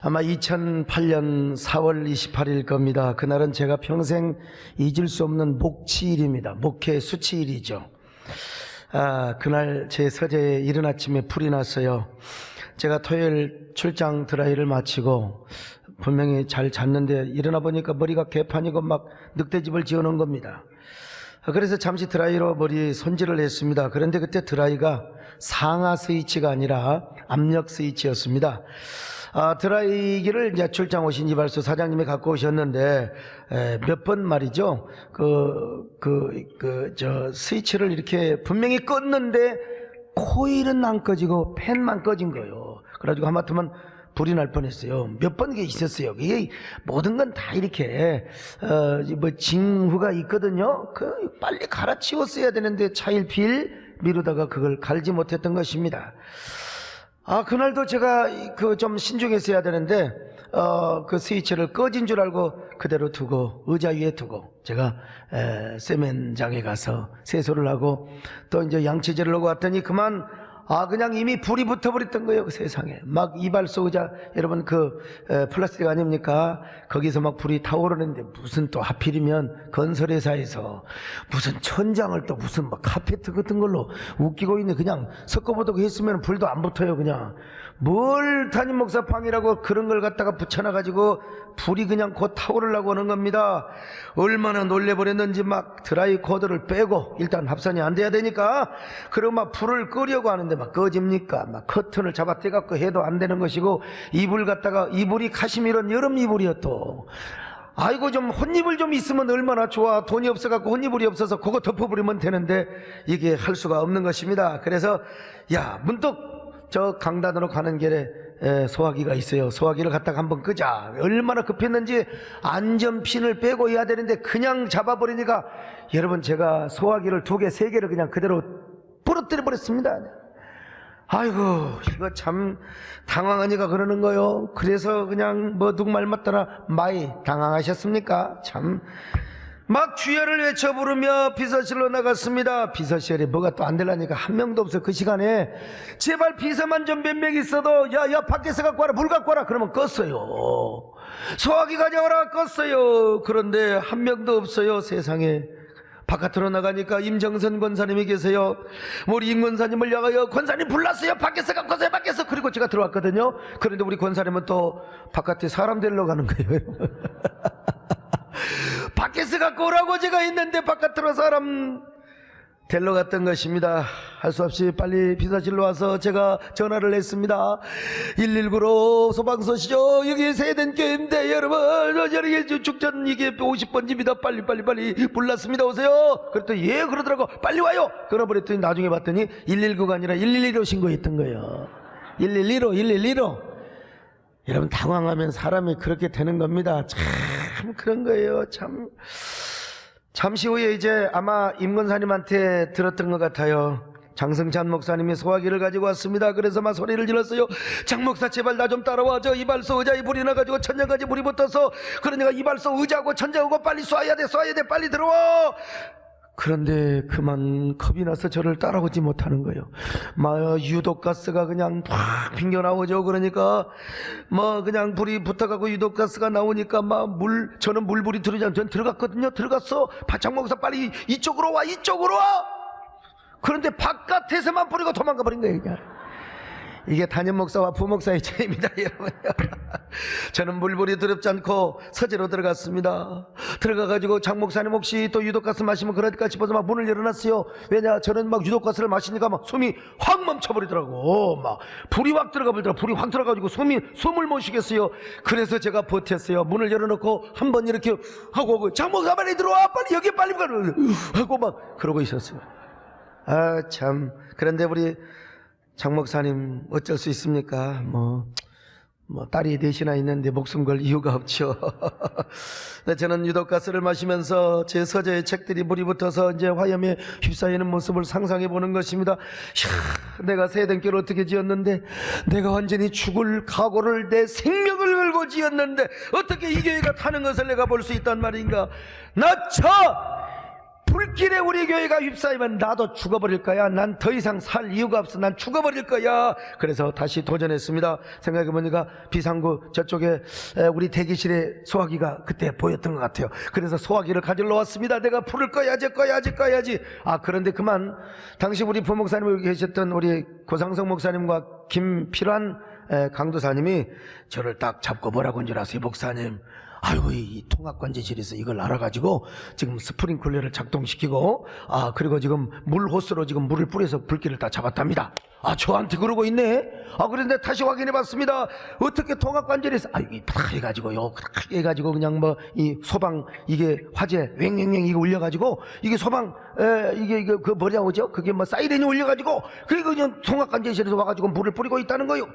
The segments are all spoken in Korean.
아마 2008년 4월 28일 겁니다. 그날은 제가 평생 잊을 수 없는 목치일입니다. 목회 수치일이죠. 그날 제 서재에 이른 아침에 불이 났어요. 제가 토요일 출장 드라이를 마치고 분명히 잘 잤는데 일어나 보니까 머리가 개판이고 막 늑대집을 지어놓은 겁니다. 그래서 잠시 드라이로 머리 손질을 했습니다. 그런데 그때 드라이가 상하 스위치가 아니라 압력 스위치였습니다. 드라이기를 이제 출장 오신 이발소 사장님이 갖고 오셨는데 몇 번 말이죠. 스위치를 이렇게 분명히 껐는데 코일은 안 꺼지고 팬만 꺼진 거예요. 그래가지고 하마터면 불이 날 뻔했어요. 몇 번 이게 있었어요. 이게 모든 건 다 이렇게 징후가 있거든요. 빨리 갈아치웠어야 되는데 차일피일 미루다가 그걸 갈지 못했던 것입니다. 그날도 제가 좀 신중했어야 되는데 그 스위치를 꺼진 줄 알고 그대로 두고 의자 위에 두고 제가 세면장에 가서 세수를 하고 또 이제 양치질을 하고 왔더니 그냥 이미 불이 붙어버렸던 거예요. 그 세상에 막 이발소 의자 여러분 플라스틱 아닙니까? 거기서 막 불이 타오르는데 무슨 또 하필이면 건설회사에서 무슨 천장을 또 무슨 막 카페트 같은 걸로 웃기고 있네. 그냥 섞어보도록 했으면 불도 안 붙어요. 그냥 뭘 담임 목사 방이라고 그런 걸 갖다가 붙여놔가지고 불이 그냥 곧 타오르려고 하는 겁니다. 얼마나 놀래버렸는지 막 드라이 코드를 빼고 일단 합선이 안 돼야 되니까 그리고 막 불을 끄려고 하는데 막 꺼집니까? 막 커튼을 잡아 떼갖고 해도 안 되는 것이고 이불 갖다가 이불이 카시미르 여름 이불이야 또. 아이고 좀 혼이불 좀 있으면 얼마나 좋아. 돈이 없어갖고 혼이불이 없어서 그거 덮어버리면 되는데 이게 할 수가 없는 것입니다. 그래서 문득 저 강단으로 가는 길에 소화기가 있어요. 소화기를 갖다가 한번 끄자. 얼마나 급했는지 안전핀을 빼고 해야 되는데 그냥 잡아버리니까 여러분 제가 소화기를 2개, 3개를 그냥 그대로 부러뜨려 버렸습니다. 아이고 이거 참 당황하니까 그러는 거요. 그래서 그냥 누구 말 맞더라 많이 당황하셨습니까? 참 막 주여를 외쳐 부르며 비서실로 나갔습니다. 비서실에 뭐가 또 안 되려니까 한 명도 없어. 그 시간에 제발 비서만 좀 몇 명 있어도 야 밖에서 갖고 와라, 물 갖고 와라 그러면 껐어요. 소화기 가져와라 껐어요. 그런데 한 명도 없어요. 세상에. 바깥으로 나가니까 임정선 권사님이 계세요. 우리 임 권사님을 향하여 권사님 불났어요. 밖에서 갖고 와서요. 밖에서. 그리고 제가 들어왔거든요. 그런데 우리 권사님은 또 바깥에 사람 데리러 가는 거예요. 밖에서 갖고 오라고 제가 했는데 바깥으로 사람 데리러 갔던 것입니다. 할 수 없이 빨리 비서실로 와서 제가 전화를 했습니다. 119로 소방서시죠. 여기 세대교회인데 여러분 여기 축전 이게 50번집니다. 빨리 불났습니다. 오세요. 그랬더니 예 그러더라고. 빨리 와요. 그러버렸더니 나중에 봤더니 119가 아니라 112로 신고했던 거예요. 112로 여러분 당황하면 사람이 그렇게 되는 겁니다. 참 그런 거예요. 참 잠시 후에 이제 아마 임 권사님한테 들었던 것 같아요. 장성찬 목사님이 소화기를 가지고 왔습니다. 그래서 막 소리를 질렀어요. 장 목사 제발 나 좀 따라와. 저 이발소 의자에 불이 나가지고 천장까지 불이 붙어서 그러니까 이발소 의자하고 천장하고 빨리 쏴야 돼 빨리 들어와. 그런데 그만 겁이 나서 저를 따라오지 못하는 거예요. 유독가스가 그냥 팍 빙겨 나오죠. 그러니까 그냥 불이 붙어가고 유독가스가 나오니까 저는 물불이 들어오지 전 들어갔거든요. 들어갔어. 바창 목사 빨리 이쪽으로 와. 그런데 바깥에서만 뿌리고 도망가 버린 거예요. 그냥. 이게 담임 목사와 부목사의 차이입니다, 여러분. 저는 물불이 두렵지 않고 서재로 들어갔습니다. 들어가가지고 장 목사님 혹시 또 유독가스 마시면 그럴까 싶어서 막 문을 열어놨어요. 왜냐, 저는 막 유독가스를 마시니까 막 숨이 확 멈춰버리더라고. 막 불이 확 들어가 버리더라고. 불이 확 들어가지고 숨을 못 쉬겠어요. 그래서 제가 버텼어요. 문을 열어놓고 한번 이렇게 하고 장 목사 빨리 들어와, 빨리 여기 빨리 가 하고 막 그러고 있었어요. 참. 그런데 우리 장 목사님 어쩔 수 있습니까? 딸이 넷이나 있는데 목숨 걸 이유가 없죠. 저는 유독가스를 마시면서 제 서재의 책들이 물이 붙어서 이제 화염에 휩싸이는 모습을 상상해 보는 것입니다. 내가 세대교를 어떻게 지었는데, 내가 완전히 죽을 각오를 내 생명을 걸고 지었는데 어떻게 이 교회가 타는 것을 내가 볼 수 있단 말인가? 불 불길에 우리 교회가 휩싸이면 나도 죽어버릴 거야. 난 더 이상 살 이유가 없어. 난 죽어버릴 거야. 그래서 다시 도전했습니다. 생각해보니까 비상구 저쪽에 우리 대기실에 소화기가 그때 보였던 것 같아요. 그래서 소화기를 가지러 왔습니다. 내가 불을 꺼야지. 그런데 그만 당시 우리 부목사님 계셨던 우리 고상성 목사님과 김필환 강도사님이 저를 딱 잡고 뭐라고 한 줄 아세요? 목사님, 아이고 이 통합관제실에서 이걸 알아가지고 지금 스프링클러를 작동시키고 그리고 지금 물 호스로 지금 물을 뿌려서 불길을 다 잡았답니다. 저한테 그러고 있네. 그런데 다시 확인해봤습니다. 어떻게 통합관제실에서 이게 팍 해가지고요, 팍 해가지고 그냥 뭐 이 소방 이게 화재 왱왱왱 이게 울려가지고 이게 소방 이게 그 뭐냐고죠? 그게 뭐 사이렌이 울려가지고 그리고 그냥 통합관제실에서 와가지고 물을 뿌리고 있다는 거요.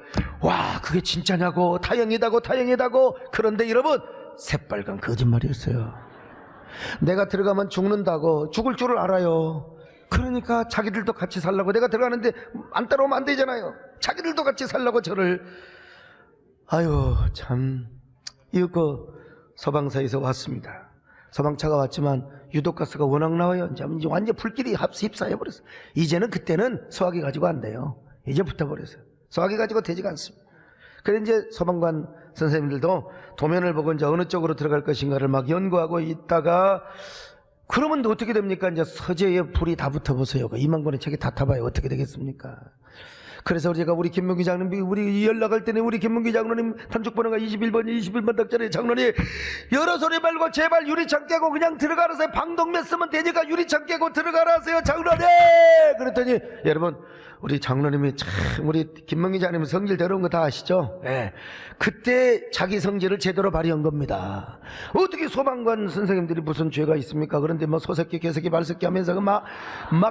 와, 그게 진짜냐고. 다행이다고. 그런데 여러분, 새빨간 거짓말이었어요. 내가 들어가면 죽는다고. 죽을 줄을 알아요. 그러니까 자기들도 같이 살라고. 내가 들어가는데 안 따라오면 안 되잖아요. 자기들도 같이 살라고 저를. 참. 이거 소방서에서 왔습니다. 소방차가 왔지만 유독가스가 워낙 나와요. 이제 완전 불길이 휩싸여버렸어. 이제는 그때는 소화기 가지고 안 돼요. 이제 붙어버렸어요. 소화기 가지고 되지가 않습니다. 그래 이제 소방관 선생님들도 도면을 보고 이제 어느 쪽으로 들어갈 것인가를 막 연구하고 있다가, 그러면 어떻게 됩니까? 이제 서재에 불이 다 붙어보세요. 2만 권의 책이 다 타봐요. 어떻게 되겠습니까? 그래서 제가 우리 김문기 장로님, 우리 연락할 때는 우리 김문기 장로님 단축번호가 21번 덕자리 장로님, 여러 소리 말고 제발 유리창 깨고 그냥 들어가라세요. 방독면 쓰면 되니까 유리창 깨고 들어가라세요 장로님. 그랬더니 여러분, 우리 장로님이 참, 우리 김문기 장로님 성질 더러운 거 다 아시죠? 네. 그때 자기 성질을 제대로 발휘한 겁니다. 어떻게 소방관 선생님들이 무슨 죄가 있습니까? 그런데 뭐 소새끼 개새끼 발새끼 하면서 막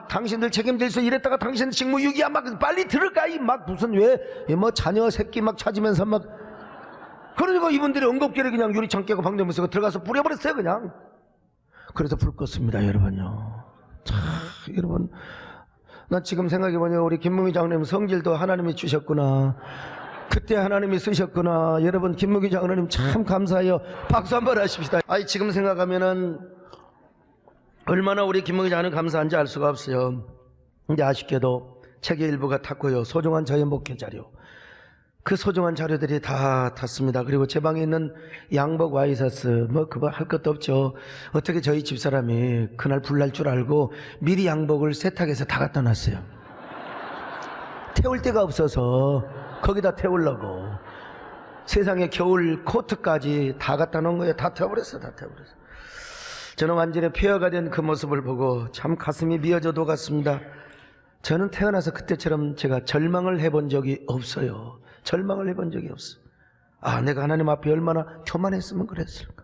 당신들 책임질 수 이랬다가 당신 직무유기야 막 빨리 들어가 막 무슨 왜 뭐 자녀 새끼 막 찾으면서 막, 그러니까 이분들이 응급기를 그냥 유리창 깨고 방독면 쓰고 들어가서 뿌려버렸어요 그냥. 그래서 불 껐습니다 여러분요. 참 여러분, 나 지금 생각해보니 우리 김무기 장로님 성질도 하나님이 주셨구나. 그때 하나님이 쓰셨구나. 여러분, 김무기 장로님 참 감사해요. 박수 한번 하십시다. 지금 생각하면은 얼마나 우리 김무기 장로님 감사한지 알 수가 없어요. 근데 아쉽게도 책의 일부가 탔고요. 소중한 저의 목회 자료, 그 소중한 자료들이 다 탔습니다. 그리고 제 방에 있는 양복 와이셔츠 뭐 그거 할 것도 없죠. 어떻게 저희 집사람이 그날 불날 줄 알고 미리 양복을 세탁해서 다 갖다 놨어요. 태울 데가 없어서 거기다 태우려고 세상에 겨울 코트까지 다 갖다 놓은 거예요. 다 태워버렸어. 저는 완전히 폐허가 된 그 모습을 보고 참 가슴이 미어져 녹았습니다. 저는 태어나서 그때처럼 제가 절망을 해본 적이 없어요. 절망을 해본 적이 없어. 내가 하나님 앞에 얼마나 교만했으면 그랬을까.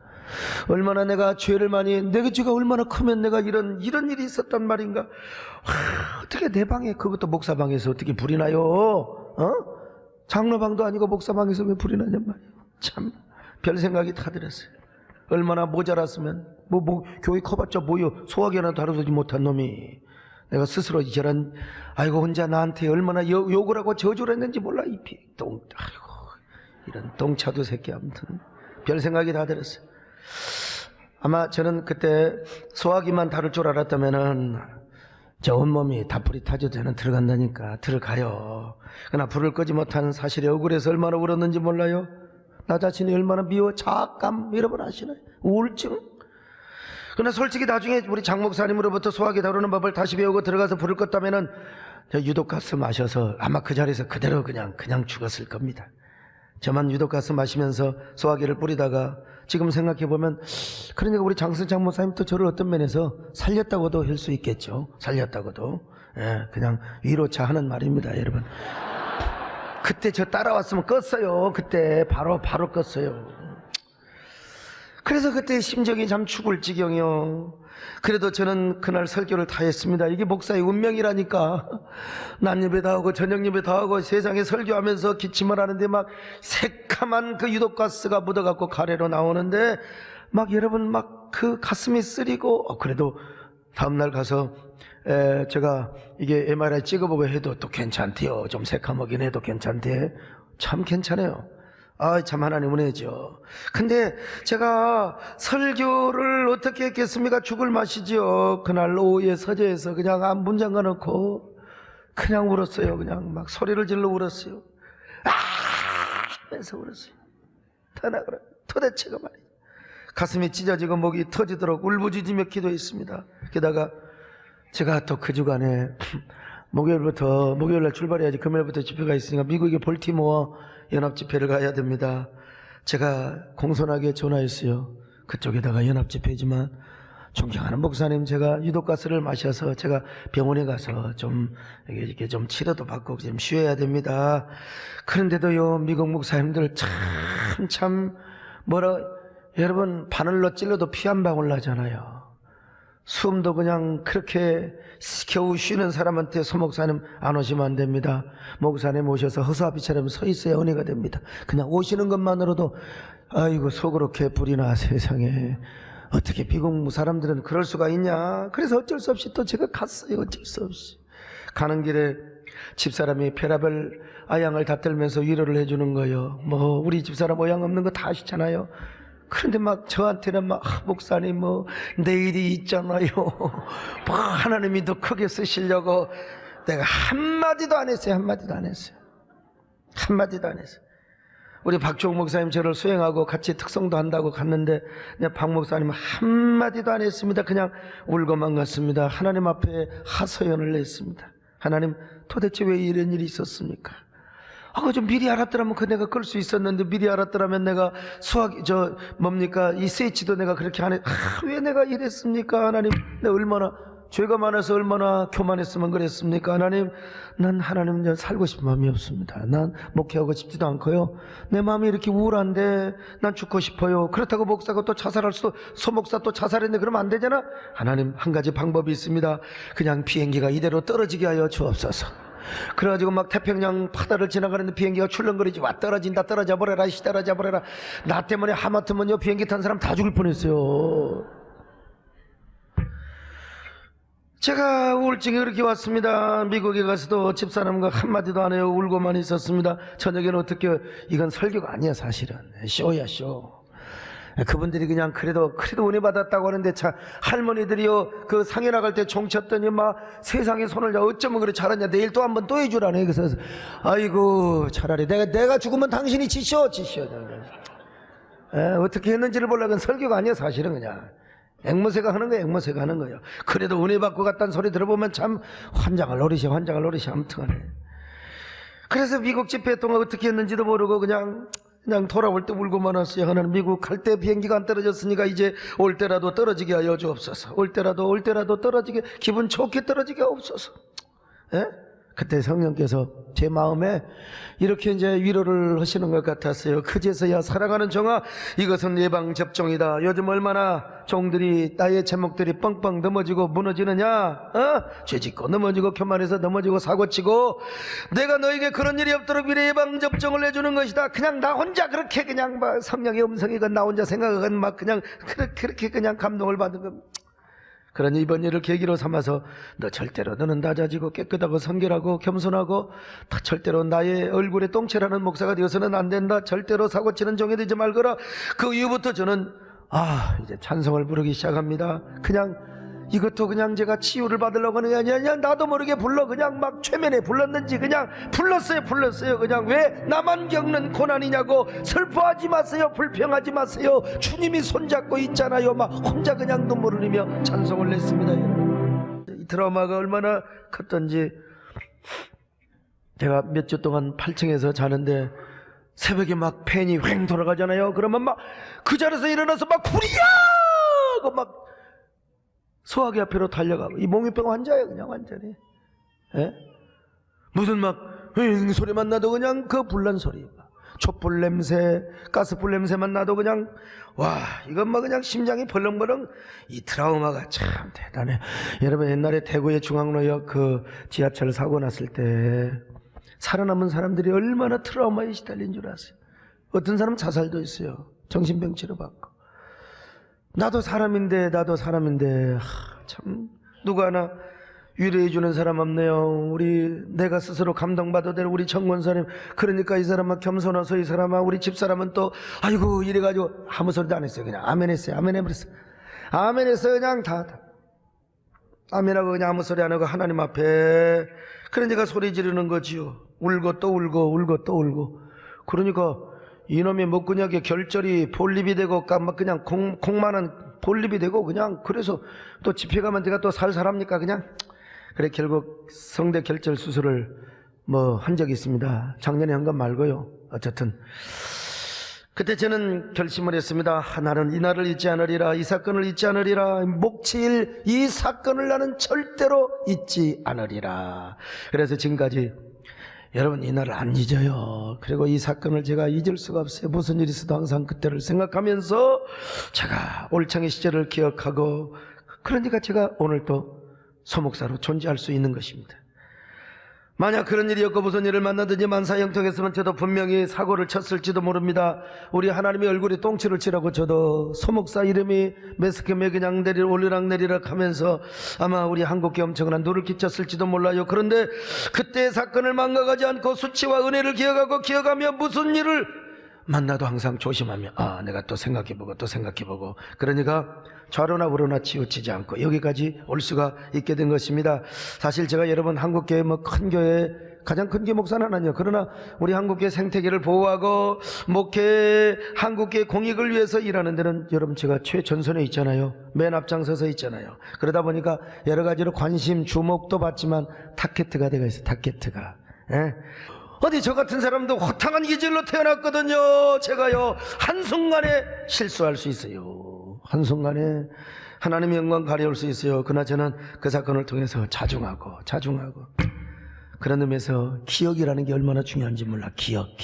얼마나 내가 죄를 많이, 내가 죄가 얼마나 크면 내가 이런 일이 있었단 말인가. 어떻게 내 방에, 그것도 목사방에서 어떻게 불이 나요? 장로방도 아니고 목사방에서 왜 불이 나냔 말이에요. 참 별 생각이 다 들었어요. 얼마나 모자랐으면 교회 커봤자 뭐요. 소화기 하나 다루지 못한 놈이 내가 스스로 저런, 혼자 나한테 얼마나 욕을 하고 저주를 했는지 몰라. 이런 똥차도 새끼. 아무튼 별 생각이 다 들었어요. 아마 저는 그때 소화기만 다룰 줄 알았다면은 저 온몸이 다 불이 타져 저는 들어간다니까. 들어가요. 그러나 불을 끄지 못한 사실에 억울해서 얼마나 울었는지 몰라요. 나 자신이 얼마나 미워. 자악감 여러분 아시나요? 우울증. 그러나 솔직히 나중에 우리 장 목사님으로부터 소화기 다루는 법을 다시 배우고 들어가서 불을 껐다면은 저 유독가스 마셔서 아마 그 자리에서 그대로 그냥 죽었을 겁니다. 저만 유독가스 마시면서 소화기를 뿌리다가 지금 생각해보면, 그러니까 우리 장승장 목사님도 저를 어떤 면에서 살렸다고도 할 수 있겠죠. 살렸다고도. 그냥 위로차 하는 말입니다 여러분. 그때 저 따라왔으면 껐어요. 그때 바로 껐어요. 그래서 그때 심정이 참 죽을 지경이요. 그래도 저는 그날 설교를 다 했습니다. 이게 목사의 운명이라니까. 낮 예배도 하고 저녁 예배도 하고 세상에 설교하면서 기침을 하는데 막 새카만 그 유독가스가 묻어갖고 가래로 나오는데 막 여러분 막 그 가슴이 쓰리고, 그래도 다음날 가서 제가 이게 MRI 찍어보고 해도 또 괜찮대요. 좀 새카먹긴 해도 괜찮대. 참 괜찮아요. 아, 참 하나님 은혜죠. 근데 제가 설교를 어떻게 했겠습니까? 죽을 맛이죠. 그날 오후에 서재에서 그냥 문 잠가 놓고 그냥 울었어요. 그냥 막 소리를 질러 울었어요. 아! 하면서 울었어요. 터나그라. 도대체가 말이죠. 가슴이 찢어지고 목이 터지도록 울부짖으며 기도했습니다. 게다가 제가 또 그 주간에 목요일날 출발해야지 금요일부터 집회가 있으니까 미국의 볼티모어 연합집회를 가야 됩니다. 제가 공손하게 전화했어요. 그쪽에다가 연합집회지만 존경하는 목사님, 제가 유독가스를 마셔서 제가 병원에 가서 좀 이렇게 좀 치료도 받고 좀 쉬어야 됩니다. 그런데도요, 미국 목사님들 참 여러분 바늘로 찔러도 피 한 방울 나잖아요. 숨도 그냥 그렇게 겨우 쉬는 사람한테 소목사님 안 오시면 안 됩니다. 목사님 오셔서 허수아비처럼 서 있어야 은혜가 됩니다. 그냥 오시는 것만으로도 아이고 속으로 개뿔이나 세상에 어떻게 미국 사람들은 그럴 수가 있냐. 그래서 어쩔 수 없이 또 제가 갔어요. 어쩔 수 없이 가는 길에 집사람이 페라벨 아양을 다 떨면서 위로를 해주는 거예요. 우리 집사람 어양 없는 거 다 아시잖아요. 그런데 막 저한테는 목사님 내일이 있잖아요. 하나님이 더 크게 쓰시려고 내가 한마디도 안 했어요. 한마디도 안 했어요. 우리 박종 목사님 저를 수행하고 같이 특성도 한다고 갔는데 박 목사님 한마디도 안 했습니다. 그냥 울고만 갔습니다. 하나님 앞에 하소연을 냈습니다. 하나님, 도대체 왜 이런 일이 있었습니까? 좀 미리 알았더라면 내가 끌 수 있었는데, 미리 알았더라면 내가 이 세치도 내가 그렇게 안 해. 왜 내가 이랬습니까? 하나님, 내가 얼마나 죄가 많아서 얼마나 교만했으면 그랬습니까? 하나님, 난 하나님 살고 싶은 마음이 없습니다. 난 목회하고 싶지도 않고요. 내 마음이 이렇게 우울한데 난 죽고 싶어요. 그렇다고 목사가 또 자살할 수도, 소목사 또 자살했네. 그러면 안 되잖아? 하나님, 한 가지 방법이 있습니다. 그냥 비행기가 이대로 떨어지게 하여 주옵소서. 그래가지고 막 태평양 바다를 지나가는데 비행기가 출렁거리지. 와, 떨어진다, 떨어져 버려라, 떨어져 버려라. 나 때문에 하마터면요 비행기 탄 사람 다 죽을 뻔했어요. 제가 우울증이 그렇게 왔습니다. 미국에 가서도 집사람과 한마디도 안 해요. 울고만 있었습니다. 저녁에는 어떻게, 이건 설교가 아니야 사실은. 쇼야 쇼. 그분들이 그냥 그래도 은혜 받았다고 하는데, 할머니들이요 그 상해 나갈 때 종 쳤더니 막 세상에 손을 어쩌면 그래 잘하냐, 내일 또 한 번 또 해주라네. 그래서 아이고, 차라리 내가 죽으면 당신이 지셔. 어떻게 했는지를 보려고. 설교가 아니야 사실은. 그냥 앵무새가 하는 거예요. 그래도 은혜 받고 갔다는 소리 들어보면 참 환장을 노리시 아무튼간에. 그래서 미국 집회 동안 어떻게 했는지도 모르고 그냥 돌아올 때 울고만 왔어요. 하나님, 미국 갈 때 비행기가 안 떨어졌으니까 이제 올 때라도 떨어지게 하여 주옵소서. 올 때라도 떨어지게, 기분 좋게 떨어지게 하옵소서. 그때 성령께서 제 마음에 이렇게 이제 위로를 하시는 것 같았어요. 그제서야 사랑하는 종아, 이것은 예방접종이다. 요즘 얼마나 종들이, 나의 제목들이 뻥뻥 넘어지고 무너지느냐. 죄짓고 넘어지고 교만해서 넘어지고 사고치고. 내가 너에게 그런 일이 없도록 미래 예방접종을 해주는 것이다. 그냥 나 혼자 그렇게 그냥 막 성령의 음성이건 나 혼자 생각하건 막 그냥 그렇게 그냥 감동을 받은 겁니다. 그러니 이번 일을 계기로 삼아서 너는 낮아지고 깨끗하고 성결하고 겸손하고, 절대로 나의 얼굴에 똥칠하는 목사가 되어서는 안 된다. 절대로 사고치는 종이 되지 말거라. 그 이후부터 저는 이제 찬송을 부르기 시작합니다. 그냥 이것도 그냥 제가 치유를 받으려고 하는 게 아니야. 나도 모르게 그냥 막 최면에 불렀는지 그냥 불렀어요. 그냥 왜 나만 겪는 고난이냐고. 슬퍼하지 마세요. 불평하지 마세요. 주님이 손잡고 있잖아요. 막 혼자 그냥 눈물을 흘리며 찬송을 냈습니다. 이 트라우마가 얼마나 컸던지, 제가 몇 주 동안 8층에서 자는데 새벽에 막 팬이 휑 돌아가잖아요. 그러면 막 그 자리에서 일어나서 막 불이야! 하고 막 소화기 앞으로 달려가고. 이 몽유병 환자예요 그냥 완전히. 무슨 막 소리만 나도 그냥 그 불난 소리, 촛불 냄새, 가스불 냄새만 나도 그냥 이건 막 그냥 심장이 벌렁벌렁. 이 트라우마가 참 대단해. 여러분, 옛날에 대구의 중앙로역 그 지하철 사고 났을 때 살아남은 사람들이 얼마나 트라우마에 시달린 줄 아세요? 어떤 사람 자살도 있어요. 정신병 치료받고. 나도 사람인데 참 누구 하나 위로해 주는 사람 없네요. 내가 스스로 감동받아도 될 우리 정권사님. 그러니까 이 사람은 겸손해서 이 사람아 우리 집사람은 또 아이고 이래가지고 아무 소리도 안 했어요. 그냥 아멘 했어요. 아멘 해버렸어요. 아멘 했어요. 그냥 다 아멘하고 그냥 아무 소리 안 하고 하나님 앞에 그러니까 소리 지르는 거지요. 울고 또 울고 울고 또 울고. 그러니까 이놈의 목근육에 결절이 볼립이 되고 막 그냥 콩만한 볼립이 되고 그냥 그래서 또 집회 가면 제가 또 살살합니까 그냥. 그래 결국 성대 결절 수술을 한 적이 있습니다. 작년에 한 건 말고요. 어쨌든 그때 저는 결심을 했습니다. 나는 이 날을 잊지 않으리라. 이 사건을 잊지 않으리라. 목치일 이 사건을 나는 절대로 잊지 않으리라. 그래서 지금까지 여러분 이 날을 안 잊어요. 그리고 이 사건을 제가 잊을 수가 없어요. 무슨 일이 있어도 항상 그때를 생각하면서 제가 올창의 시절을 기억하고 그러니까 제가 오늘 또 소목사로 존재할 수 있는 것입니다. 만약 그런 일이 없고 무슨 일을 만나든지 만사형통했으면 저도 분명히 사고를 쳤을지도 모릅니다. 우리 하나님의 얼굴에 똥치를 치라고 저도 소목사 이름이 메스케메 그냥 올리락 내리락 하면서 아마 우리 한국에 엄청난 누를 끼쳤을지도 몰라요. 그런데 그때의 사건을 망각하지 않고 수치와 은혜를 기억하며 무슨 일을 만나도 항상 조심하며 내가 또 생각해보고 또 생각해보고 그러니까 좌로나 우로나 치우치지 않고 여기까지 올 수가 있게 된 것입니다. 사실 제가 여러분 한국교회 큰 교회 가장 큰 교회 목사는 아니에요. 그러나 우리 한국교회 생태계를 보호하고 목회 한국교회 공익을 위해서 일하는 데는 여러분 제가 최전선에 있잖아요. 맨 앞장서서 있잖아요. 그러다 보니까 여러 가지로 관심 주목도 받지만 타켓트가 되어 있어요. 타켓트가 어디 저 같은 사람도 호탕한 기질로 태어났거든요. 제가요 한순간에 실수할 수 있어요. 한순간에 하나님의 영광 가려울 수 있어요. 그러나 저는 그 사건을 통해서 자중하고 그런 의미에서 기억이라는 게 얼마나 중요한지 몰라. 기억.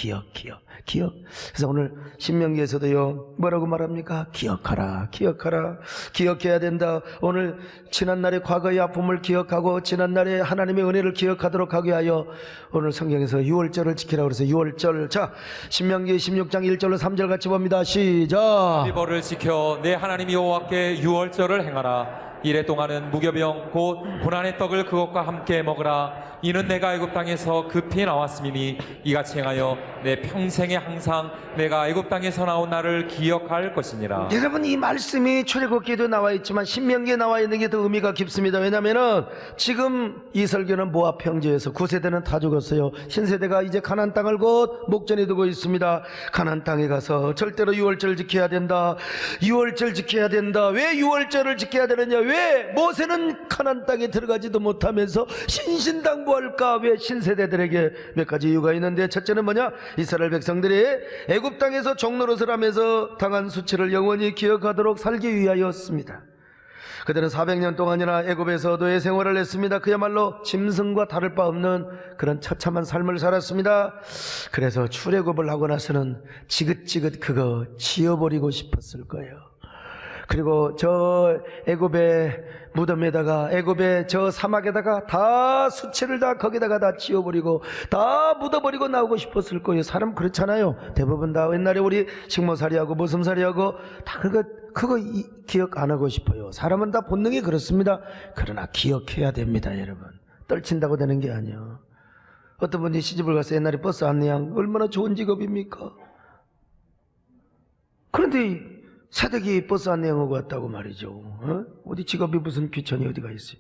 그래서 오늘 신명기에서도요 뭐라고 말합니까? 기억하라. 기억해야 된다. 오늘 지난날의 과거의 아픔을 기억하고 지난날의 하나님의 은혜를 기억하도록 하게 하여 오늘 성경에서 유월절을 지키라고 그래서 유월절. 자, 신명기 16장 1절로 3절 같이 봅니다. 시작. 일벌을 지켜 내 하나님 여호와께 유월절을 행하라. 이래 동안은 무교병 곧 고난의 떡을 그것과 함께 먹으라. 이는 내가 애굽 땅에서 급히 나왔음이니 이같이 행하여 내 평생에 항상 내가 애굽 땅에서 나온 나를 기억할 것이니라. 여러분 이 말씀이 출애굽기에도 나와 있지만 신명기에 나와 있는 게 더 의미가 깊습니다. 왜냐하면 지금 이 설교는 모압 평지에서 9세대는 다 죽었어요. 신세대가 이제 가나안 땅을 곧 목전에 두고 있습니다. 가나안 땅에 가서 절대로 유월절 지켜야 된다. 유월절 지켜야 된다. 왜 유월절을 지켜야 되느냐? 왜 모세는 가나안 땅에 들어가지도 못하면서 신신당부할까? 왜 신세대들에게 몇 가지 이유가 있는데 첫째는 뭐냐? 이스라엘 백성들이 애굽 땅에서 종노릇을 하면서 당한 수치를 영원히 기억하도록 살기 위하였습니다. 그들은 400년 동안이나 애굽에서 노예 생활을 했습니다. 그야말로 짐승과 다를 바 없는 그런 처참한 삶을 살았습니다. 그래서 출애굽을 하고 나서는 지긋지긋 그거 지워버리고 싶었을 거예요. 그리고 저 애굽의 무덤에다가 애굽의 저 사막에다가 다 수치를 다 거기다가 다 지워버리고 다 묻어버리고 나오고 싶었을 거예요. 사람 그렇잖아요. 대부분 다 옛날에 우리 식모살이하고 모슴살이하고 다 그거 기억 안 하고 싶어요. 사람은 다 본능이 그렇습니다. 그러나 기억해야 됩니다. 여러분 떨친다고 되는 게 아니에요. 어떤 분이 시집을 가서 옛날에 버스 안내양 얼마나 좋은 직업입니까? 그런데 새댁이 버스 안내양하고 왔다고 말이죠. 어디 직업이 무슨 귀천이 어디가 있어요.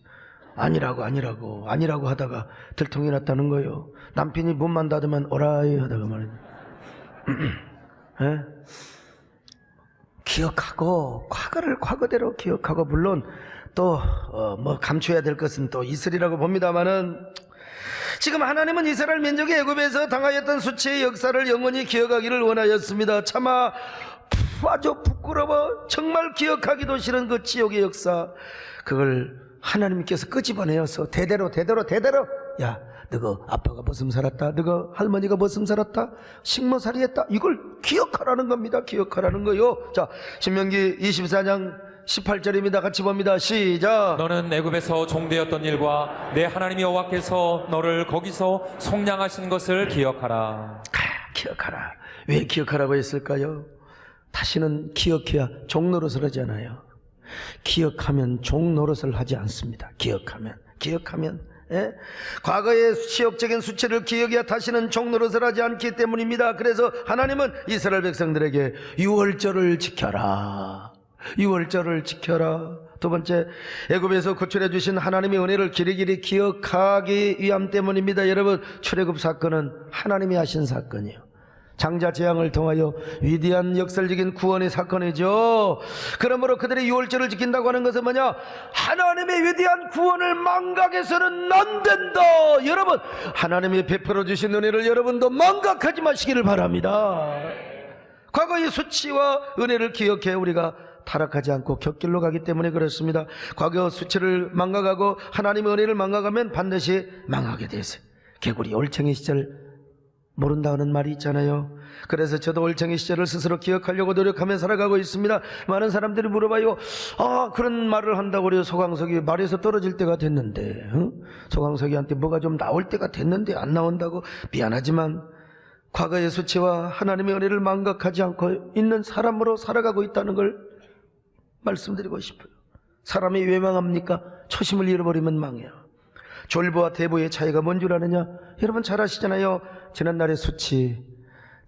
아니라고 하다가 들통이 났다는 거예요. 남편이 문만 닫으면 오라이 하다가 말이죠. 기억하고 과거를 과거대로 기억하고 물론 또 뭐 감춰야 될 것은 또 있으리라고 봅니다만은 지금 하나님은 이스라엘 민족이 애굽에서 당하였던 수치의 역사를 영원히 기억하기를 원하였습니다. 차마 아주 부끄러워 정말 기억하기도 싫은 그 지옥의 역사 그걸 하나님께서 끄집어내어서 대대로 야 너가 아빠가 머슴 살았다 너가 할머니가 머슴 살았다 식모살이 했다 이걸 기억하라는 겁니다. 기억하라는 거요. 자 신명기 24장 18절입니다. 같이 봅니다. 시작. 너는 애굽에서 종되었던 일과 내 하나님 여호와께서 너를 거기서 속량하신 것을 기억하라. 기억하라. 왜 기억하라고 했을까요? 다시는 기억해야 종노릇을 하지 않아요. 기억하면 종노릇을 하지 않습니다. 기억하면 기억하면. 예? 과거의 치욕적인 수치를 기억해야 다시는 종노릇을 하지 않기 때문입니다. 그래서 하나님은 이스라엘 백성들에게 유월절을 지켜라, 유월절을 지켜라. 두 번째, 애굽에서 구출해 주신 하나님의 은혜를 길이길이 기억하기 위함 때문입니다. 여러분, 출애굽 사건은 하나님이 하신 사건이에요. 장자 재앙을 통하여 위대한 역설적인 구원의 사건이죠. 그러므로 그들이 유월절을 지킨다고 하는 것은 뭐냐? 하나님의 위대한 구원을 망각해서는 안 된다. 여러분, 하나님이 베풀어 주신 은혜를 여러분도 망각하지 마시기를 바랍니다. 과거의 수치와 은혜를 기억해 우리가 타락하지 않고 곁길로 가기 때문에 그렇습니다. 과거 수치를 망각하고 하나님의 은혜를 망각하면 반드시 망하게 돼 있어요. 개구리 올챙이 시절 모른다는 말이 있잖아요. 그래서 저도 올챙이 시절을 스스로 기억하려고 노력하며 살아가고 있습니다. 많은 사람들이 물어봐요. 그런 말을 한다고 그래요. 소강석이 말에서 떨어질 때가 됐는데, 소강석이한테 뭐가 좀 나올 때가 됐는데 안 나온다고. 미안하지만 과거의 수치와 하나님의 은혜를 망각하지 않고 있는 사람으로 살아가고 있다는 걸 말씀드리고 싶어요. 사람이 왜 망합니까? 초심을 잃어버리면 망해요. 졸부와 대부의 차이가 뭔 줄 아느냐? 여러분 잘 아시잖아요. 지난날의 수치,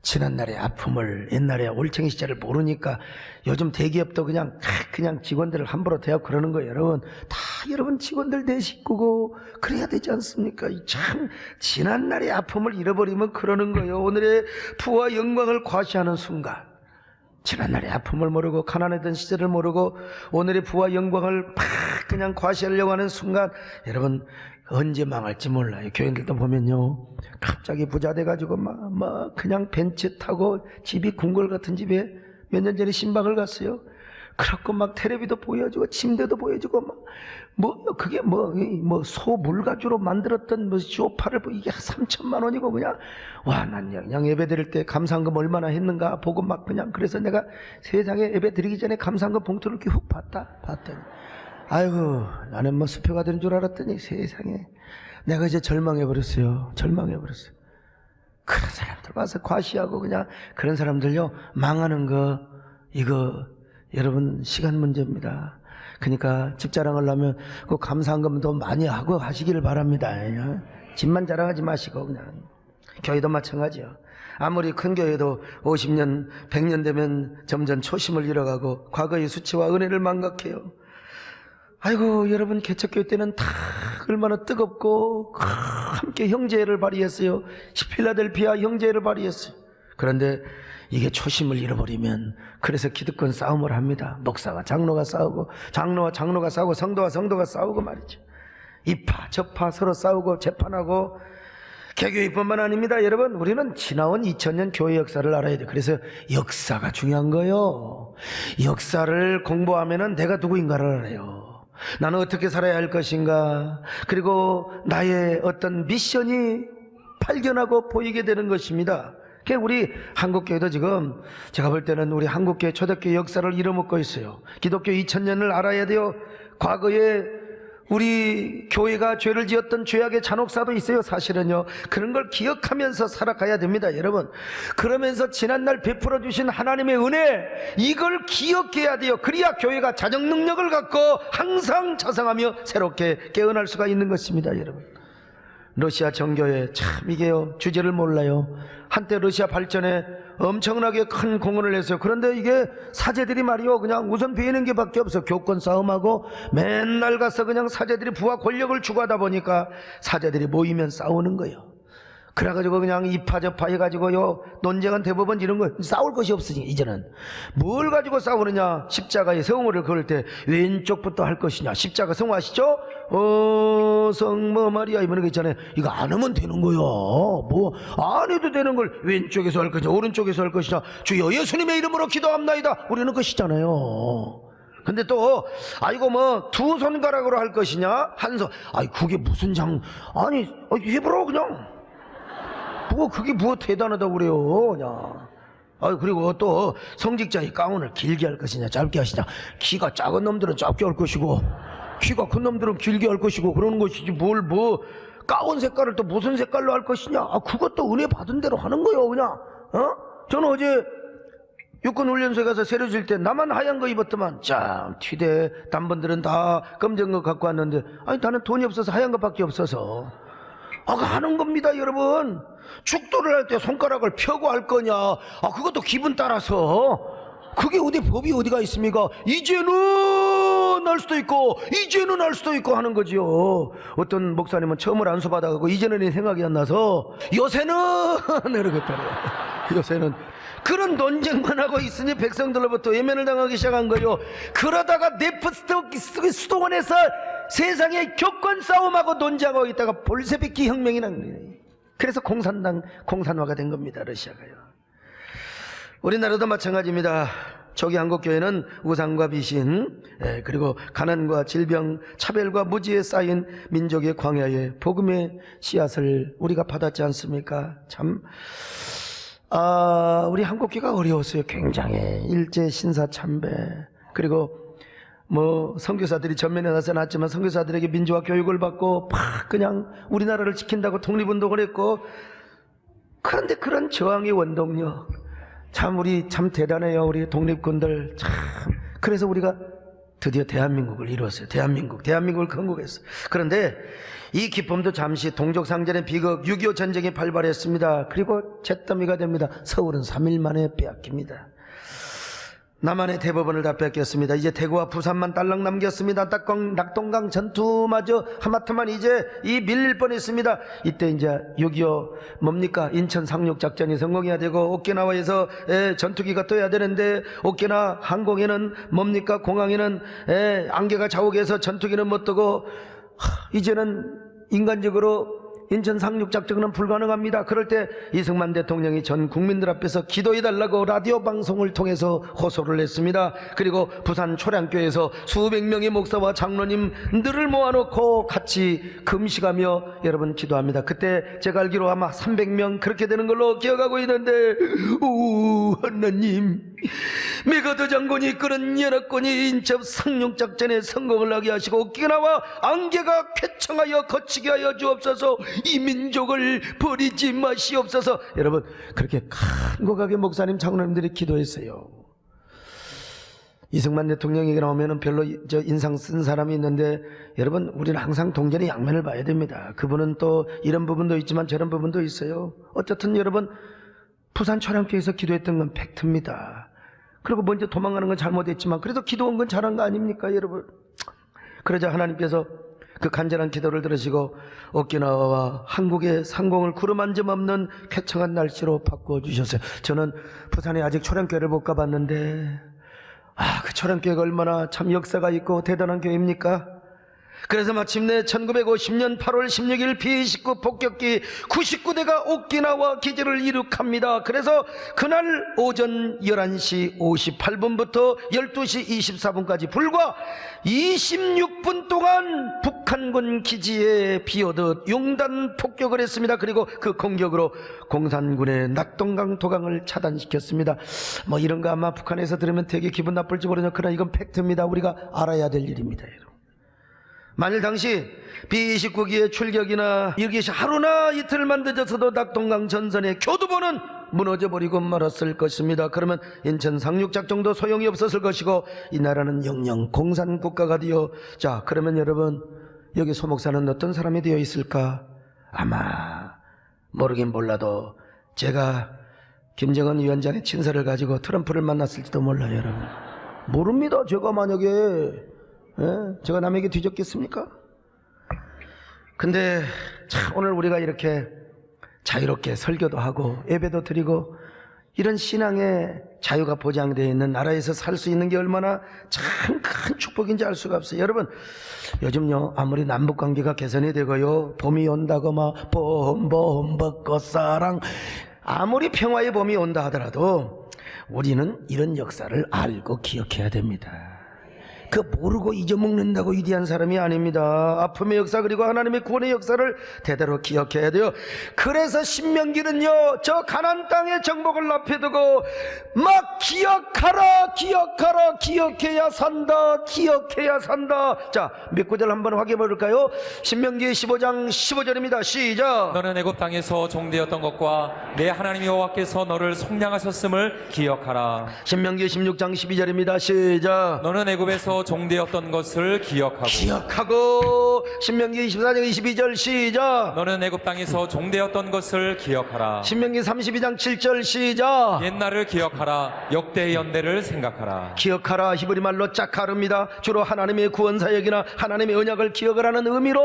지난날의 아픔을, 옛날에 올챙이 시절을 모르니까 요즘 대기업도 그냥 직원들을 함부로 대하고 그러는 거예요. 여러분 다 여러분 직원들 내 식구고 그래야 되지 않습니까? 참 지난날의 아픔을 잃어버리면 그러는 거예요. 오늘의 부와 영광을 과시하는 순간, 지난날의 아픔을 모르고 가난했던 시절을 모르고 오늘의 부와 영광을 그냥 과시하려고 하는 순간, 여러분 언제 망할지 몰라요. 교인들도 보면요, 갑자기 부자 돼가지고 막 그냥 벤츠 타고 집이 궁궐 같은 집에 몇 년 전에 신방을 갔어요. 그렇고 막 텔레비도 보여주고 침대도 보여주고 그게 소 물가주로 만들었던 쇼파를 이게 3천만 원이고 그냥 난 그냥 예배 드릴 때 감사한금 얼마나 했는가 보고 막 그냥, 그래서 내가 세상에 예배 드리기 전에 감사한금 봉투를 이렇게 훅 봤더니 아이고 나는 수표가 되는 줄 알았더니 세상에 내가 이제 절망해버렸어요. 그런 사람들 와서 과시하고 그냥, 그런 사람들요 망하는 거 이거 여러분 시간 문제입니다. 그러니까 집 자랑을 하면 그 감사한금도 많이 하고 하시기를 바랍니다. 집만 자랑하지 마시고. 그냥 교회도 마찬가지요. 아무리 큰 교회도 50년 100년 되면 점점 초심을 잃어가고 과거의 수치와 은혜를 망각해요. 아이고 여러분, 개척교회 때는 다 얼마나 뜨겁고 함께 형제를 발휘했어요. 필라델피아 형제를 발휘했어요. 그런데 이게 초심을 잃어버리면, 그래서 기득권 싸움을 합니다. 목사와 장로가 싸우고, 장로와 장로가 싸우고, 성도와 성도가 싸우고 말이죠. 이파 저파 서로 싸우고 재판하고. 개교회뿐만 아닙니다. 여러분, 우리는 지나온 2000년 교회 역사를 알아야 돼요. 그래서 역사가 중요한 거예요. 역사를 공부하면은 내가 누구인가를 알아요. 나는 어떻게 살아야 할 것인가, 그리고 나의 어떤 미션이 발견하고 보이게 되는 것입니다. 우리 한국교회도 지금 제가 볼 때는 우리 한국교회 초대교회 역사를 잃어먹고 있어요. 기독교 2000년을 알아야 돼요. 과거에 우리 교회가 죄를 지었던 죄악의 잔혹사도 있어요. 사실은요. 그런 걸 기억하면서 살아가야 됩니다. 여러분, 그러면서 지난날 베풀어 주신 하나님의 은혜, 이걸 기억해야 돼요. 그래야 교회가 자정 능력을 갖고 항상 자상하며 새롭게 깨어날 수가 있는 것입니다. 여러분, 러시아 정교회 참 이게요 주제를 몰라요. 한때 러시아 발전에 엄청나게 큰 공헌을 했어요. 그런데 이게 사제들이 말이요 그냥 우선 베이는 게 밖에 없어. 교권 싸움하고 맨날 가서 그냥 사제들이 부와 권력을 추구하다 보니까 사제들이 모이면 싸우는 거예요. 그래가지고 그냥 이파저파 해가지고요 논쟁은 대법원 이런 거 싸울 것이 없으니 이제는 뭘 가지고 싸우느냐, 십자가에 성호를 걸을 때 왼쪽부터 할 것이냐. 십자가 성호 아시죠? 성모 마리아 이런 거 있잖아요. 이거 안 하면 되는 거요. 안 해도 되는 걸 왼쪽에서 할 것이냐 오른쪽에서 할 것이냐. 주여 예수님의 이름으로 기도합나이다 우리는 것이잖아요. 근데 또 두 손가락으로 할 것이냐 한 손. 그게 무슨 해보라고 그냥. 그게 대단하다고 그래요, 그냥. 그리고 또 성직자의 가운을 길게 할 것이냐, 짧게 하시냐. 키가 작은 놈들은 짧게 할 것이고, 키가 큰 놈들은 길게 할 것이고, 그러는 것이지, 가운 색깔을 또 무슨 색깔로 할 것이냐. 그것도 은혜 받은 대로 하는 거예요, 그냥. 저는 어제 육군훈련소에 가서 새로 질 때 나만 하얀 거 입었더만 참 튀대. 단번들은 다 검정 거 갖고 왔는데 아니 나는 돈이 없어서 하얀 것밖에 없어서. 하는 겁니다 여러분. 축도를 할 때 손가락을 펴고 할 거냐, 그것도 기분 따라서. 그게 어디 법이 어디가 있습니까? 이제는 할 수도 있고 이제는 할 수도 있고 하는 거지요. 어떤 목사님은 처음을 안수 받아가고 이제는 생각이 안 나서 요새는 이러겠다래요. 요새는 그런 논쟁만 하고 있으니 백성들로부터 예면을 당하기 시작한 거요. 그러다가 네프스트 수도원에서 세상에 교권 싸움하고 논쟁하고 있다가 볼셰비키 혁명이 난 거예요. 그래서 공산화가 된 겁니다. 러시아가요. 우리나라도 마찬가지입니다. 초기 한국교회는 우상과 비신, 그리고 가난과 질병, 차별과 무지에 쌓인 민족의 광야의 복음의 씨앗을 우리가 받았지 않습니까? 참 우리 한국교회가 어려웠어요. 굉장히 일제 신사 참배, 그리고 선교사들이 전면에 나서놨지만 선교사들에게 민주화 교육을 받고 그냥 우리나라를 지킨다고 독립운동을 했고, 그런데 그런 저항의 원동력 우리 참 대단해요. 우리 독립군들 참. 그래서 우리가 드디어 대한민국을 이루었어요. 대한민국을 건국했어요. 그런데 이 기쁨도 잠시 동족상전의 비극 6.25 전쟁이 발발했습니다. 그리고 잿더미가 됩니다. 서울은 3일 만에 빼앗깁니다. 남한의 대법원을 다 뺏겼습니다. 이제 대구와 부산만 딸랑 남겼습니다. 낙동강 전투마저 하마터면 이제 밀릴 뻔했습니다. 이때 이제 6.25 뭡니까? 인천 상륙작전이 성공해야 되고 오키나와에서 전투기가 떠야 되는데 오키나와 항공에는 뭡니까? 공항에는 안개가 자욱해서 전투기는 못 뜨고 이제는 인간적으로 인천 상륙작전은 불가능합니다. 그럴 때 이승만 대통령이 전 국민들 앞에서 기도해달라고 라디오 방송을 통해서 호소를 했습니다. 그리고 부산 초량교에서 수백 명의 목사와 장로님들을 모아놓고 같이 금식하며 여러분 기도합니다. 그때 제가 알기로 아마 300명 그렇게 되는 걸로 기억하고 있는데, 하나님, 메가더 장군이 이끄는 연합군이 인천 상륙작전에 성공을 하게 하시고 오키나와 안개가 쾌청하여 거치게 하여 주옵소서. 이 민족을 버리지 마시옵소서. 여러분 그렇게 간곡하게 목사님 장로님들이 기도했어요. 이승만 대통령에게 나오면 별로 인상 쓴 사람이 있는데, 여러분 우리는 항상 동전의 양면을 봐야 됩니다. 그분은 또 이런 부분도 있지만 저런 부분도 있어요. 어쨌든 여러분 부산 초량교에서 기도했던 건 팩트입니다. 그리고 먼저 도망가는 건 잘못했지만 그래도 기도한 건 잘한 거 아닙니까 여러분? 그러자 하나님께서 그 간절한 기도를 들으시고 오키나와와 한국의 상공을 구름 한 점 없는 쾌청한 날씨로 바꿔주셨어요. 저는 부산에 아직 초량교회를 못 가봤는데 그 초량교회가 얼마나 참 역사가 있고 대단한 교회입니까? 그래서 마침내 1950년 8월 16일 B-29 폭격기 99대가 오키나와 기지를 이륙합니다. 그래서 그날 오전 11시 58분부터 12시 24분까지 불과 26분 동안 북한군 기지에 비오듯 용단 폭격을 했습니다. 그리고 그 공격으로 공산군의 낙동강 도강을 차단시켰습니다. 이런 거 아마 북한에서 들으면 되게 기분 나쁠지 모르겠지만 그러나 이건 팩트입니다. 우리가 알아야 될 일입니다. 여러분. 만일 당시 B-29기의 출격이나 이것이 하루나 이틀만 늦어서도 낙동강 전선의 교두보는 무너져버리고 말았을 것입니다. 그러면 인천 상륙작전도 소용이 없었을 것이고 이 나라는 영영 공산국가가 되어, 자 그러면 여러분 여기 소목사는 어떤 사람이 되어 있을까? 아마 모르긴 몰라도 제가 김정은 위원장의 친서를 가지고 트럼프를 만났을지도 몰라요. 여러분 모릅니다. 제가 만약에 제가 남에게 뒤졌겠습니까? 근데 참 오늘 우리가 이렇게 자유롭게 설교도 하고 예배도 드리고 이런 신앙의 자유가 보장되어 있는 나라에서 살 수 있는 게 얼마나 참 큰 축복인지 알 수가 없어요. 여러분 요즘요 아무리 남북관계가 개선이 되고요 봄이 온다고 막 봄 벚꽃사랑 아무리 평화의 봄이 온다 하더라도 우리는 이런 역사를 알고 기억해야 됩니다. 그 모르고 잊어먹는다고 위대한 사람이 아닙니다. 아픔의 역사 그리고 하나님의 구원의 역사를 대대로 기억해야 돼요. 그래서 신명기는요, 저 가나안 땅의 정복을 앞에 두고 막 기억하라, 기억하라, 기억해야 산다, 기억해야 산다. 자, 몇 구절 한번 확인해 볼까요? 신명기 15장 15절입니다. 시작. 너는 애굽 땅에서 종되었던 것과 내 하나님 여호와께서 너를 속량하셨음을 기억하라. 신명기 16장 12절입니다. 시작. 너는 애굽에서 종되었던 것을 기억하고 신명기 24장 22절 시작. 너는 애굽 땅에서 종되었던 것을 기억하라. 신명기 32장 7절 시작. 옛날을 기억하라. 역대의 연대를 생각하라. 기억하라 히브리 말로 짝하릅니다. 주로 하나님의 구원 사역이나 하나님의 언약을 기억을 하는 의미로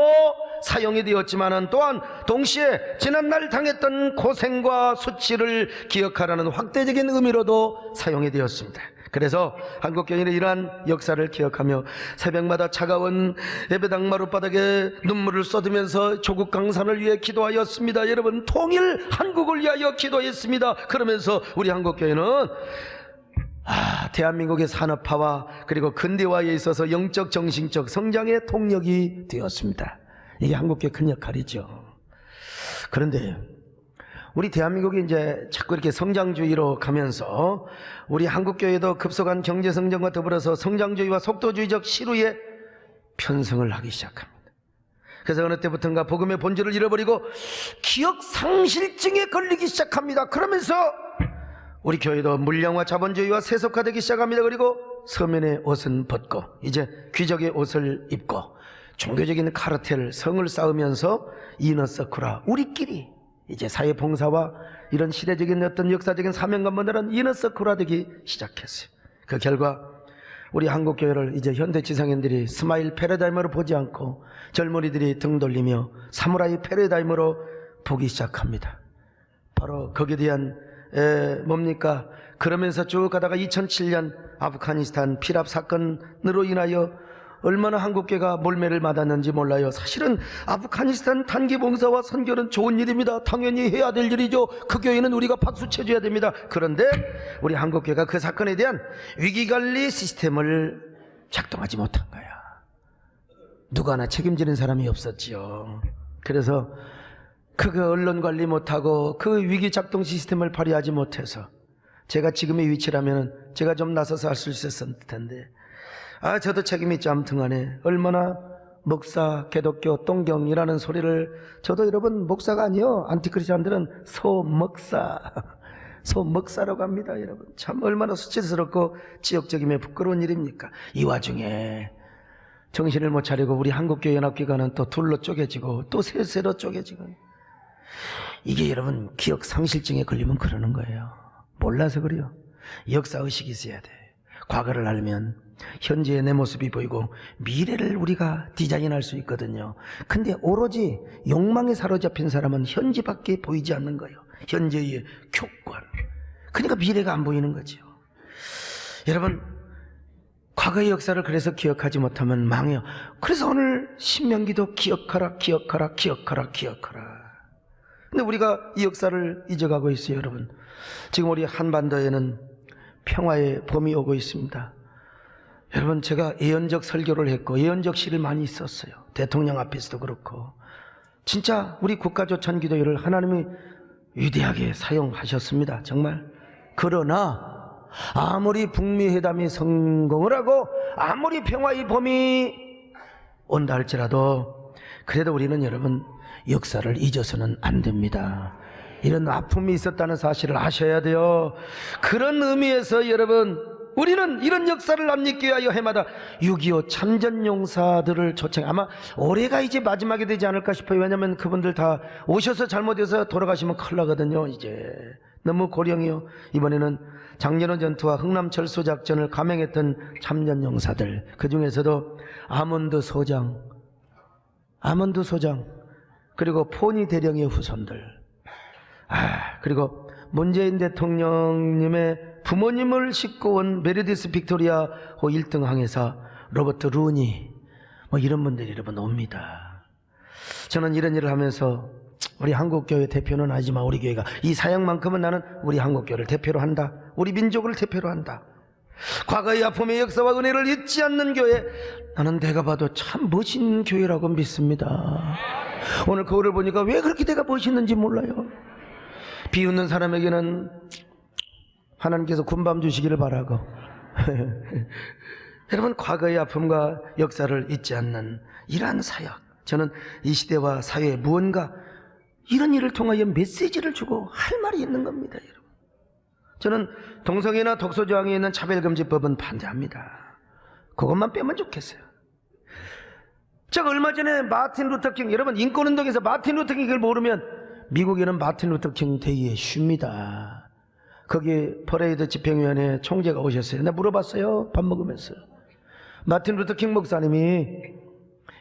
사용이 되었지만은 또한 동시에 지난날 당했던 고생과 수치를 기억하라는 확대적인 의미로도 사용이 되었습니다. 그래서 한국교회는 이러한 역사를 기억하며 새벽마다 차가운 예배당 마룻바닥에 눈물을 쏟으면서 조국 강산을 위해 기도하였습니다. 여러분, 통일 한국을 위하여 기도했습니다. 그러면서 우리 한국교회는 대한민국의 산업화와 그리고 근대화에 있어서 영적 정신적 성장의 동력이 되었습니다. 이게 한국교회 큰 역할이죠. 그런데 우리 대한민국이 이제 자꾸 이렇게 성장주의로 가면서 우리 한국교회도 급속한 경제성장과 더불어서 성장주의와 속도주의적 시루에 편성을 하기 시작합니다. 그래서 어느 때부터인가 복음의 본질을 잃어버리고 기억상실증에 걸리기 시작합니다. 그러면서 우리 교회도 물량화 자본주의와 세속화되기 시작합니다. 그리고 서면의 옷은 벗고 이제 귀족의 옷을 입고 종교적인 카르텔, 성을 쌓으면서 이너서쿠라, 우리끼리 이제 사회봉사와 이런 시대적인 어떤 역사적인 사명감보다는 이너서쿠라 되기 시작했어요. 그 결과 우리 한국교회를 이제 현대지상인들이 스마일 패러다임으로 보지 않고 젊은이들이 등 돌리며 사무라이 패러다임으로 보기 시작합니다. 바로 거기에 대한 뭡니까? 그러면서 쭉 가다가 2007년 아프가니스탄 피랍 사건으로 인하여 얼마나 한국교회가 몰매를 맞았는지 몰라요. 사실은 아프가니스탄 단기봉사와 선교는 좋은 일입니다. 당연히 해야 될 일이죠. 그 교회는 우리가 박수 쳐줘야 됩니다. 그런데 우리 한국교회가 그 사건에 대한 위기관리 시스템을 작동하지 못한 거야. 누가 하나 책임지는 사람이 없었지요. 그래서 그 언론 관리 못하고 그 위기 작동 시스템을 발휘하지 못해서 제가 지금의 위치라면 제가 좀 나서서 할 수 있었을 텐데 저도 책임이 있죠. 아무튼 간에 얼마나 목사, 기독교, 똥경이라는 소리를 저도 여러분 목사가 아니요. 안티크리스찬들은 소먹사라고 합니다. 여러분 참 얼마나 수치스럽고 지역적이며 부끄러운 일입니까? 이 와중에 정신을 못 차리고 우리 한국교회 연합기관은 또 둘로 쪼개지고 또 셋으로 쪼개지고 이게 여러분 기억 상실증에 걸리면 그러는 거예요. 몰라서 그래요. 역사의식이 있어야 돼. 과거를 알면 현재의 내 모습이 보이고 미래를 우리가 디자인할 수 있거든요. 근데 오로지 욕망에 사로잡힌 사람은 현재밖에 보이지 않는 거예요. 현재의 교권. 그러니까 미래가 안 보이는 거죠. 여러분 과거의 역사를 그래서 기억하지 못하면 망해요. 그래서 오늘 신명기도 기억하라 기억하라 기억하라 기억하라. 근데 우리가 이 역사를 잊어가고 있어요. 여러분 지금 우리 한반도에는 평화의 봄이 오고 있습니다. 여러분 제가 예언적 설교를 했고 예언적 시를 많이 썼어요. 대통령 앞에서도 그렇고 진짜 우리 국가조찬기도회를 하나님이 위대하게 사용하셨습니다. 정말. 그러나 아무리 북미 회담이 성공을 하고 아무리 평화의 봄이 온다 할지라도 그래도 우리는 여러분 역사를 잊어서는 안 됩니다. 이런 아픔이 있었다는 사실을 아셔야 돼요. 그런 의미에서 여러분 우리는 이런 역사를 남기기 위하여 해마다 6.25 참전용사들을 초청, 아마 올해가 이제 마지막이 되지 않을까 싶어요. 왜냐하면 그분들 다 오셔서 잘못해서 돌아가시면 큰일 나거든요. 이제 너무 고령이요. 이번에는 장년원 전투와 흥남철수 작전을 감행했던 참전용사들, 그 중에서도 아몬드 소장 그리고 포니 대령의 후손들, 그리고 문재인 대통령님의 부모님을 싣고 온 메르디스 빅토리아 호 1등 항해사 로버트 루니, 이런 분들이 여러분 옵니다. 저는 이런 일을 하면서 우리 한국교회 대표는 아니지만 우리 교회가 이 사역만큼은 나는 우리 한국교회를 대표로 한다. 우리 민족을 대표로 한다. 과거의 아픔의 역사와 은혜를 잊지 않는 교회, 나는 내가 봐도 참 멋진 교회라고 믿습니다. 오늘 거울을 보니까 왜 그렇게 내가 멋있는지 몰라요. 비웃는 사람에게는 하나님께서 군밤 주시기를 바라고 여러분, 과거의 아픔과 역사를 잊지 않는 이러한 사역, 저는 이 시대와 사회에 무언가 이런 일을 통하여 메시지를 주고 할 말이 있는 겁니다. 여러분, 저는 동성애나 독소조항에 있는 차별금지법은 반대합니다. 그것만 빼면 좋겠어요. 제가 얼마 전에 마틴 루터킹, 여러분 인권운동에서 마틴 루터킹을 모르면 미국에는 마틴 루터킹 데이에 쉽니다. 거기 퍼레이드 집행위원회 총재가 오셨어요. 내가 물어봤어요. 밥 먹으면서. 마틴 루터킹 목사님이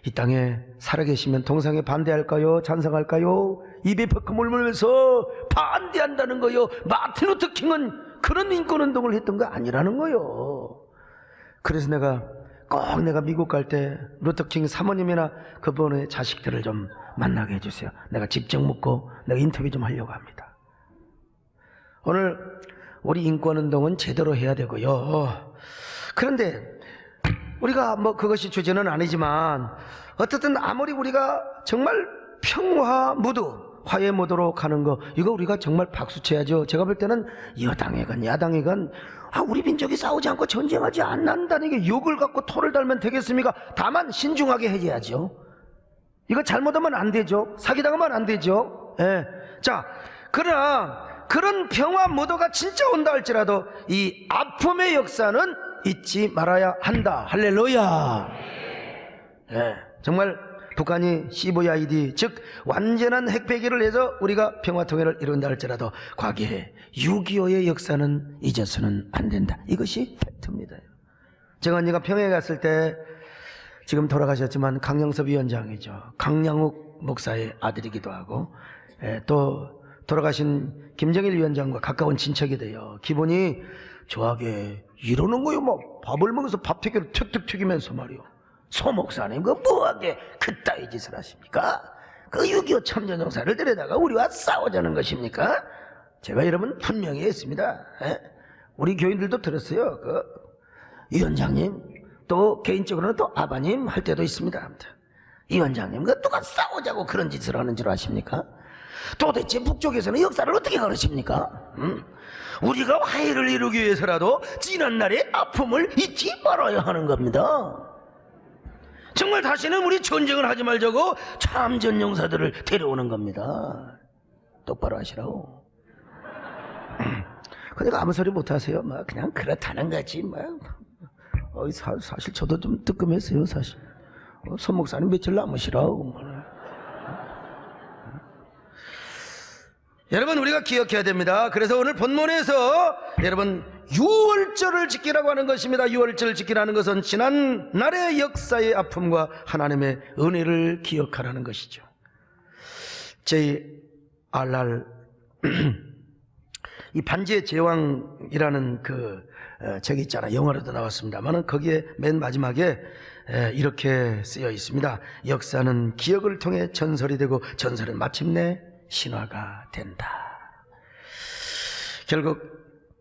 이 땅에 살아계시면 동성애 반대할까요? 찬성할까요? 입에 퍽 물면서 반대한다는 거요. 마틴 루터킹은 그런 인권운동을 했던 거 아니라는 거요. 그래서 내가 미국 갈 때 루터킹 사모님이나 그분의 자식들을 좀 만나게 해주세요. 내가 직접 묻고 내가 인터뷰 좀 하려고 합니다. 오늘 우리 인권운동은 제대로 해야 되고요. 그런데 우리가 그것이 주제는 아니지만 어쨌든 아무리 우리가 정말 평화 무드, 화해 무드로 가는 거, 이거 우리가 정말 박수 쳐야죠. 제가 볼 때는 여당이건 야당이건 우리 민족이 싸우지 않고 전쟁하지 않는다는 게 욕을 갖고 토를 달면 되겠습니까? 다만 신중하게 해야죠. 이거 잘못하면 안 되죠. 사기당하면 안 되죠. 예. 자, 그러나 그런 평화 무드가 진짜 온다 할지라도 이 아픔의 역사는 잊지 말아야 한다. 할렐루야. 예. 정말 북한이 CVID, 즉 완전한 핵폐기를 해서 우리가 평화통일을 이룬다 할지라도 과거에 6.25의 역사는 잊어서는 안 된다. 이것이 팩트입니다. 제가 언니가 평양에 갔을 때 지금 돌아가셨지만 강영섭 위원장이죠. 강양욱 목사의 아들이기도 하고, 또 돌아가신 김정일 위원장과 가까운 친척이 돼요. 기분이 좋아하게 이러는 거요. 밥을 먹어서 밥튀기를 툭툭 튀기면서 말이요. 소 목사님, 그 뭐하게 그따위 짓을 하십니까? 그 6.25 참전용사를 데려다가 우리와 싸우자는 것입니까? 제가 여러분 분명히 했습니다. 우리 교인들도 들었어요. 그 위원장님, 또 개인적으로는 또 아바님 할 때도 있습니다. 위원장님, 그 누가 싸우자고 그런 짓을 하는 줄 아십니까? 도대체 북쪽에서는 역사를 어떻게 가르칩니까? 우리가 화해를 이루기 위해서라도 지난날의 아픔을 잊지 말아야 하는 겁니다. 정말 다시는 우리 전쟁을 하지 말자고 참전용사들을 데려오는 겁니다. 똑바로 하시라고. 그러니까 아무 소리 못하세요. 그냥 그렇다는 거지. 사실 저도 좀 뜨끔했어요. 사실 선 목사님 며칠 남으시라고. 여러분, 우리가 기억해야 됩니다. 그래서 오늘 본문에서 여러분 6월절을 지키라고 하는 것입니다. 6월절을 지키라는 것은 지난날의 역사의 아픔과 하나님의 은혜를 기억하라는 것이죠. J.R.R. 이 반지의 제왕이라는 그 책이 있잖아요. 영어로도 나왔습니다만 거기에 맨 마지막에 이렇게 쓰여 있습니다. 역사는 기억을 통해 전설이 되고 전설은 마침내 신화가 된다. 결국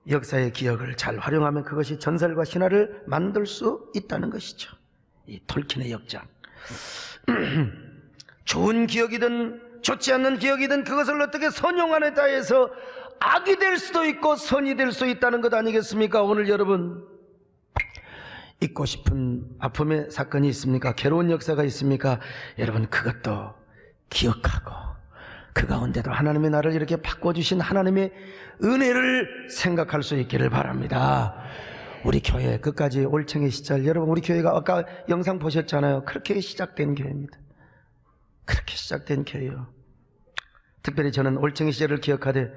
역사의 기억을 잘 활용하면 그것이 전설과 신화를 만들 수 있다는 것이죠. 이 톨킨의 역장. 좋은 기억이든 좋지 않는 기억이든 그것을 어떻게 선용하느냐에 따라서 악이 될 수도 있고 선이 될 수 있다는 것 아니겠습니까? 오늘 여러분 잊고 싶은 아픔의 사건이 있습니까? 괴로운 역사가 있습니까? 여러분 그것도 기억하고 그 가운데도 하나님의 나를 이렇게 바꿔주신 하나님의 은혜를 생각할 수 있기를 바랍니다. 우리 교회 끝까지 올챙이 시절, 여러분 우리 교회가 아까 영상 보셨잖아요. 그렇게 시작된 교회입니다. 그렇게 시작된 교회요. 특별히 저는 올챙이 시절을 기억하되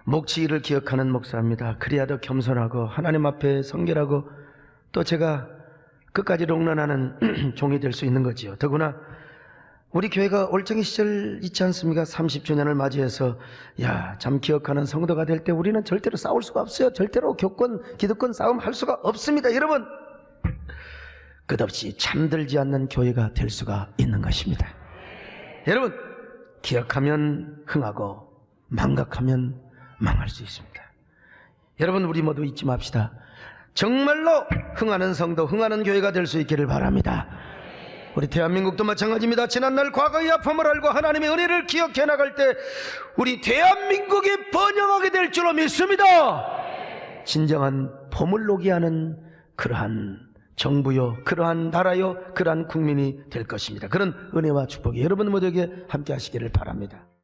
목치기를 기억하는 목사입니다. 그래야 더 겸손하고 하나님 앞에 성결하고 또 제가 끝까지 롱런하는 종이 될 수 있는 거지요. 더구나 우리 교회가 올챙이 시절 있지 않습니까? 30주년을 맞이해서 참 기억하는 성도가 될 때 우리는 절대로 싸울 수가 없어요. 절대로 교권, 기득권 싸움 할 수가 없습니다. 여러분 끝없이 잠들지 않는 교회가 될 수가 있는 것입니다. 여러분 기억하면 흥하고 망각하면 망할 수 있습니다. 여러분 우리 모두 잊지 맙시다. 정말로 흥하는 성도, 흥하는 교회가 될 수 있기를 바랍니다. 우리 대한민국도 마찬가지입니다. 지난날 과거의 아픔을 알고 하나님의 은혜를 기억해 나갈 때 우리 대한민국이 번영하게 될 줄로 믿습니다. 진정한 봄을 녹이 하는 그러한 정부요, 그러한 나라요, 그러한 국민이 될 것입니다. 그런 은혜와 축복이 여러분 모두에게 함께 하시기를 바랍니다.